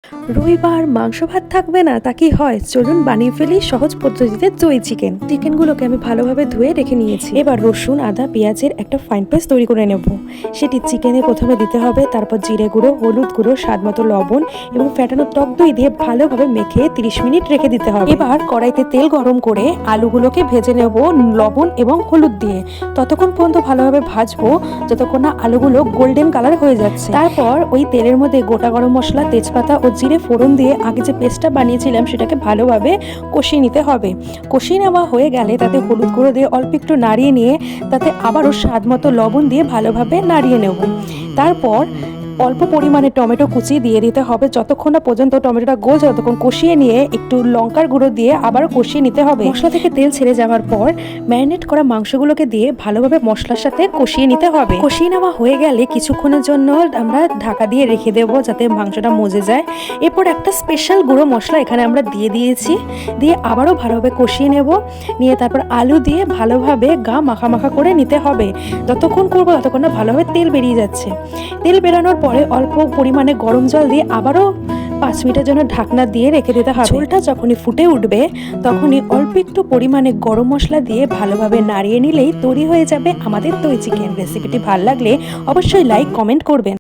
রবিবার মাংস ভাত থাকবে না তা কি হয়, চলুন বানিয়ে ফেলি সহজ পদ্ধতিতে দই চিকেন। চিকেনগুলোকে আমি ভালোভাবে ধুয়ে রেখে নিয়েছি। এবার রসুন আদা পেঁয়াজের একটা ফাইন পেস্ট তৈরি করে নেব। সেটি চিকেনে প্রথমে দিতে হবে, তারপর জিরে গুঁড়ো, হলুদ গুঁড়ো, স্বাদ মতো লবণ এবং ফ্যাটানো টক দই দিয়ে ভালোভাবে মেখে 30 মিনিট রেখে দিতে হবে। এবার কড়াইতে তেল গরম করে আলুগুলোকে ভেজে নেব লবণ এবং হলুদ দিয়ে। ততক্ষণ পর্যন্ত ভালোভাবে ভাজবো যতক্ষণ না আলুগুলো গোল্ডেন কালার হয়ে যাচ্ছে। তারপর ওই তেলের মধ্যে গোটা গরম মশলা, তেজপাতা ও জিরে ফোড়ন দিয়ে আগে যে পেস্টটা বানিয়েছিলাম সেটাকে ভালোভাবে কষিয়ে নিতে হবে। কষিয়ে নেওয়া হয়ে গেলে তাতে হলুদ গুঁড়ো দিয়ে অল্প একটু নাড়িয়ে নিয়ে তাতে আবারও স্বাদ মতো লবণ দিয়ে ভালোভাবে নাড়িয়ে নেব। তারপর অল্প পরিমাণে টমেটো কুচি দিয়ে দিতে হবে। যতক্ষণ না পর্যন্ত টমেটোটা গলছে ততক্ষণ কষিয়ে নিয়ে একটু লঙ্কার গুঁড়ো দিয়ে আবারও কষিয়ে নিতে হবে। মশলা থেকে তেল ছেড়ে যাওয়ার পর ম্যারিনেট করা মাংসগুলোকে দিয়ে ভালোভাবে মশলার সাথে কষিয়ে নিতে হবে। কষিয়ে নেওয়া হয়ে গেলে কিছুক্ষণের জন্য আমরা ঢাকা দিয়ে রেখে দেবো যাতে মাংসটা মজে যায়। এরপর একটা স্পেশাল গুঁড়ো মশলা এখানে আমরা দিয়ে দিয়েছি, দিয়ে আবারও ভালোভাবে কষিয়ে নেব। নিয়ে তারপর আলু দিয়ে ভালোভাবে গা মাখা মাখা করে নিতে হবে। যতক্ষণ করবো ততক্ষণ না ভালোভাবে তেল বেরিয়ে যাচ্ছে। তেল বেরানোর পরে অল্প পরিমাণে গরম জল দিয়ে আবারও 5 মিনিটের জন্য ঢাকনা দিয়ে রেখে দিতে হবে। ঝোলটা যখনই ফুটে উঠবে তখনই অল্প একটু পরিমাণে গরম মশলা দিয়ে ভালোভাবে নাড়িয়ে নিলেই তৈরি হয়ে যাবে আমাদের দই চিকেন। রেসিপিটি ভালো লাগলে অবশ্যই লাইক কমেন্ট করবেন।